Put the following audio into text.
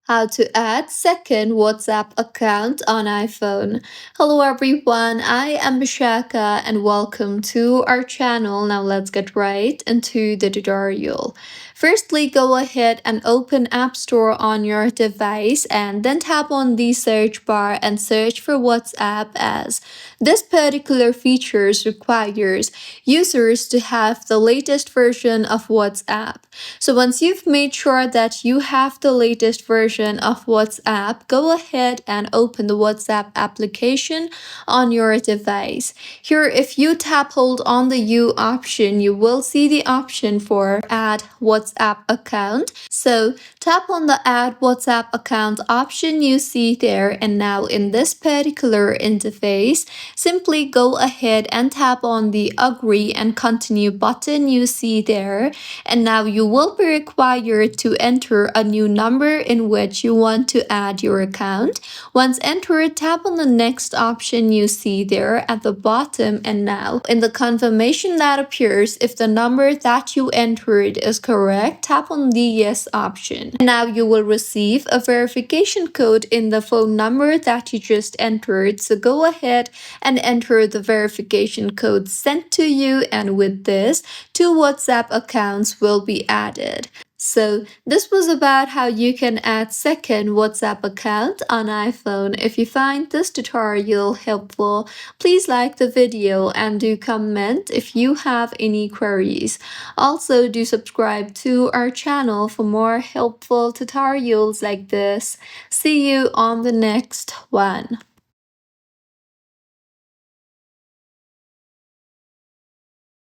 How to add second WhatsApp account on iPhone. Hello everyone, I am Bishaka and welcome to our channel. Now let's get right into the tutorial. Firstly, go ahead and open App Store on your device and then tap on the search bar and search for WhatsApp, as this particular feature requires users to have the latest version of WhatsApp. So once you've made sure that you have the latest version of WhatsApp, go ahead and open the WhatsApp application on your device. Here, if you tap hold on the U option, you will see the option for Add WhatsApp Account. So tap on the Add WhatsApp Account option you see there, and now in this particular interface, simply go ahead and tap on the Agree and Continue button you see there, and now you will be required to enter a new number in which you want to add your account. Once entered, tap on the next option you see there at the bottom, and now in the confirmation that appears, if the number that you entered is correct, tap on the yes option. And now you will receive a verification code in the phone number that you just entered, so go ahead and enter the verification code sent to you, and with this, 2 WhatsApp accounts will be added. So this was about how you can add second WhatsApp account on iPhone. If you find this tutorial helpful, please like the video and do comment if you have any queries. Also, do subscribe to our channel for more helpful tutorials like this. See you on the next one.